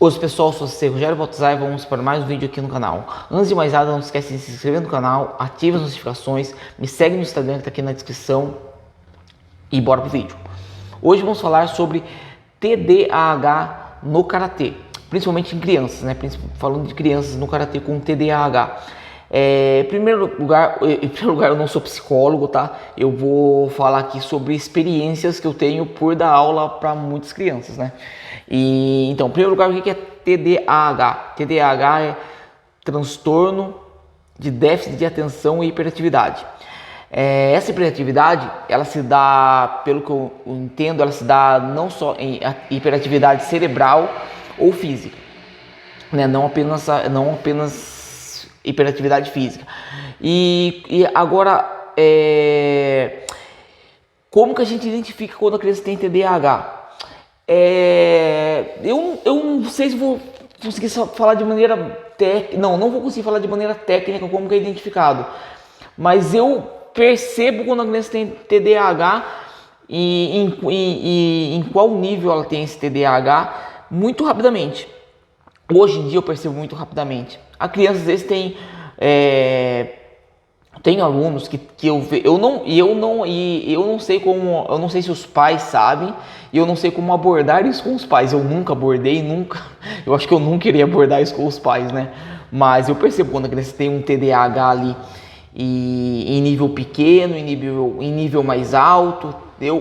Oi pessoal, sou o Rogério Baltazar e vamos para mais um vídeo aqui no canal. Antes de mais nada, não esquece de se inscrever no canal, ative as notificações, me segue no Instagram que está aqui na descrição e bora pro vídeo. Hoje vamos falar sobre TDAH no Karatê, principalmente em crianças, né? Falando de crianças no Karatê com TDAH. Em primeiro lugar, eu não sou psicólogo, tá? Eu vou falar aqui sobre experiências que eu tenho por dar aula para muitas crianças, né? Então, em primeiro lugar, o que é TDAH? TDAH é transtorno de déficit de atenção e hiperatividade. Essa hiperatividade, ela se dá, pelo que eu entendo, ela se dá não só em hiperatividade cerebral ou física, né? Não apenas hiperatividade física. E agora, como que a gente identifica quando a criança tem TDAH? Eu não sei se vou conseguir falar de maneira técnica, não vou conseguir falar de maneira técnica como que é identificado, mas eu percebo quando a criança tem TDAH e em qual nível ela tem esse TDAH muito rapidamente. Hoje em dia eu percebo muito rapidamente. A criança às vezes tem alunos que eu não sei se os pais sabem, e eu não sei como abordar isso com os pais. Eu nunca abordei, eu acho que eu nunca iria abordar isso com os pais, né? Mas eu percebo quando a criança tem um TDAH ali em nível pequeno, em nível mais alto,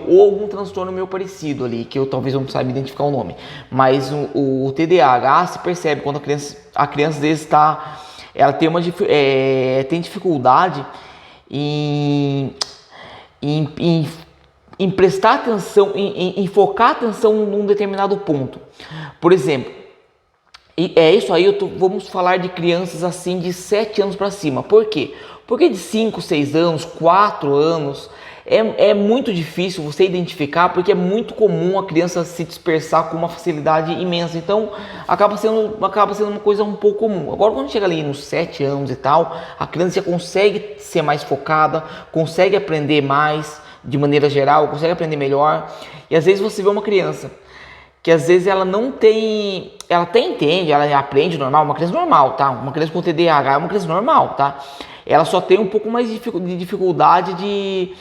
ou algum transtorno meio parecido ali, que eu talvez não saiba identificar o nome. Mas o TDAH se percebe quando a criança às vezes ela tem dificuldade em prestar atenção, em focar atenção num determinado ponto. Por exemplo, isso aí, vamos falar de crianças assim de 7 anos para cima. Por quê? Porque de 5, 6 anos, 4 anos, é muito difícil você identificar, porque é muito comum a criança se dispersar com uma facilidade imensa. Então, acaba sendo uma coisa um pouco comum. Agora, quando chega ali nos 7 anos e tal, a criança já consegue ser mais focada, consegue aprender mais, de maneira geral, consegue aprender melhor. E às vezes você vê uma criança que às vezes ela até entende, ela aprende normal, uma criança normal, tá? Uma criança com TDAH é uma criança normal, tá? Ela só tem um pouco mais de dificuldade de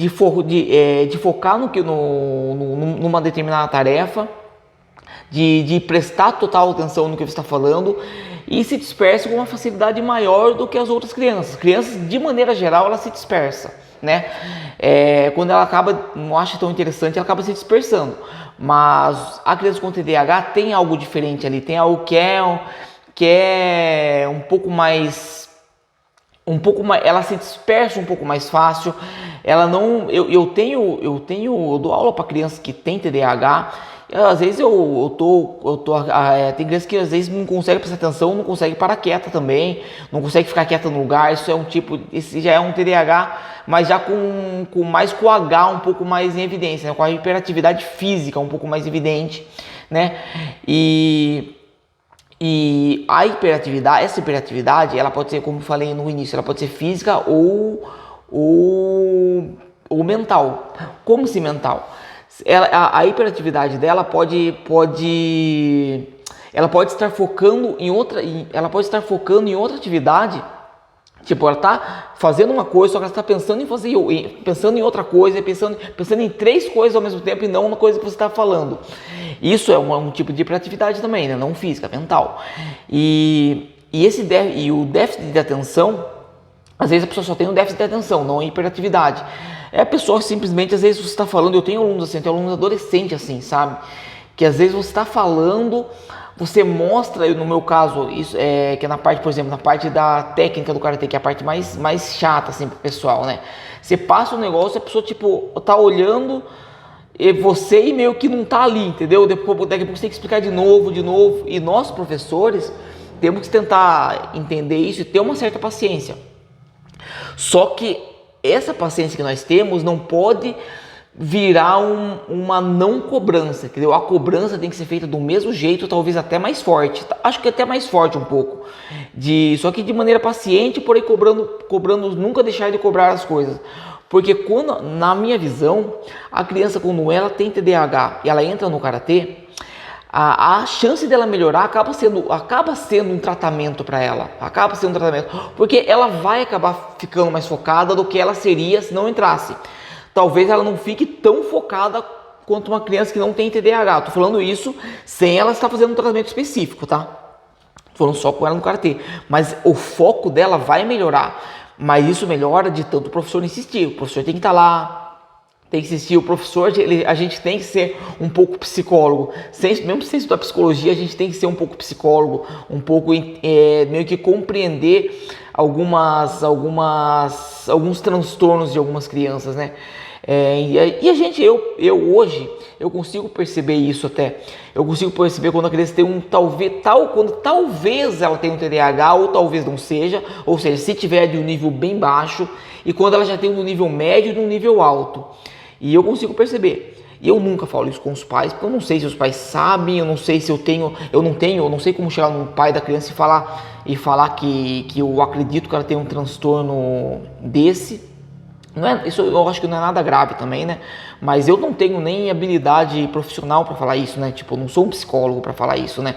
focar numa determinada tarefa, de prestar total atenção no que você está falando, e se dispersa com uma facilidade maior do que as outras crianças. Crianças, de maneira geral, ela se dispersa, né? Quando ela não acha tão interessante, ela acaba se dispersando. Mas a criança com TDAH tem algo diferente ali, tem algo que é um pouco mais, ela se dispersa um pouco mais fácil. Ela não, eu dou aula para crianças que tem TDAH. Às vezes tem crianças que às vezes não consegue prestar atenção, não consegue parar quieta também, não consegue ficar quieta no lugar. Esse já é um TDAH, mas já com o H um pouco mais em evidência, né? Com a hiperatividade física um pouco mais evidente, né? E essa hiperatividade, ela pode ser, como eu falei no início, ela pode ser física ou mental. Como se mental? A hiperatividade dela ela pode estar focando em outra atividade. Tipo, ela tá fazendo uma coisa, só que ela está pensando pensando em outra coisa, pensando em 3 coisas ao mesmo tempo e não uma coisa que você está falando. Isso é um tipo de hiperatividade também, né? Não física, mental. E o déficit de atenção, às vezes a pessoa só tem um déficit de atenção, não hiperatividade. A pessoa simplesmente, às vezes você está falando, eu tenho alunos assim, adolescentes assim, sabe? Que às vezes você está falando, você mostra, no meu caso, isso que é na parte, por exemplo, na parte da técnica do karatê, que é a parte mais chata assim pro pessoal, né? Você passa um negócio, a pessoa tipo tá olhando e você meio que não tá ali, entendeu? Daqui a pouco você tem que explicar de novo, e nós professores temos que tentar entender isso e ter uma certa paciência. Só que essa paciência que nós temos não pode virar uma não cobrança, entendeu? A cobrança tem que ser feita do mesmo jeito, talvez até mais forte. Acho que até mais forte um pouco. Só que de maneira paciente, porém cobrando, nunca deixar de cobrar as coisas. Porque na minha visão, a criança, quando ela tem TDAH e ela entra no karatê, a chance dela melhorar acaba sendo um tratamento para ela, acaba sendo um tratamento, porque ela vai acabar ficando mais focada do que ela seria se não entrasse. Talvez ela não fique tão focada quanto uma criança que não tem TDAH. Tô falando isso sem ela estar fazendo um tratamento específico, tá? Tô falando só com ela no karatê, mas o foco dela vai melhorar, mas isso melhora de tanto o professor insistir. O professor tem que estar lá, tem que insistir, o professor, a gente tem que ser um pouco psicólogo, mesmo sem estudar psicologia, a gente tem que ser um pouco psicólogo, um pouco meio que compreender alguns transtornos de algumas crianças, né? Hoje, eu consigo perceber isso até, eu consigo perceber quando a criança tem quando talvez ela tenha um TDAH ou talvez não seja, ou seja, se tiver de um nível bem baixo e quando ela já tem um nível médio e um nível alto. E eu consigo perceber. E eu nunca falo isso com os pais, porque eu não sei se os pais sabem, eu não sei se eu não sei como chegar no pai da criança e falar que eu acredito que ela tem um transtorno desse. Isso eu acho que não é nada grave também, né? Mas eu não tenho nem habilidade profissional para falar isso, né? Tipo, eu não sou um psicólogo para falar isso, né?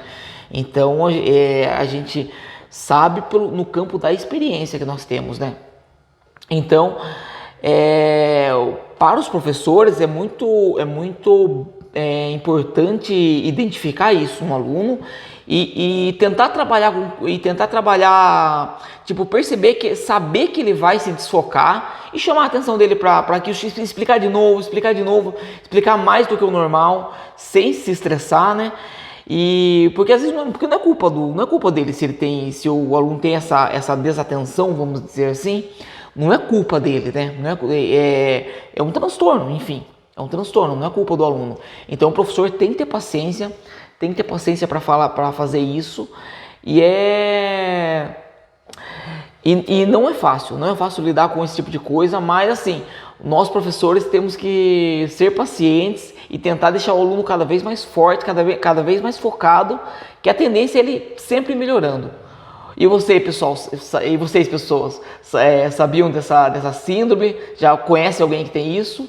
Então a gente sabe no campo da experiência que nós temos, né? Então, para os professores é muito importante identificar isso no aluno e tentar trabalhar, tipo, saber que ele vai se desfocar e chamar a atenção dele para que explicar de novo, explicar mais do que o normal, sem se estressar, né? E porque às vezes não é culpa dele se o aluno tem essa desatenção, vamos dizer assim. Não é culpa dele, né? É um transtorno, enfim. É um transtorno, não é culpa do aluno. Então o professor tem que ter paciência para fazer isso. E não é fácil lidar com esse tipo de coisa, mas assim, nós professores temos que ser pacientes e tentar deixar o aluno cada vez mais forte, cada vez mais focado, que a tendência é ele sempre melhorando. E vocês, pessoas, sabiam dessa síndrome? Já conhece alguém que tem isso?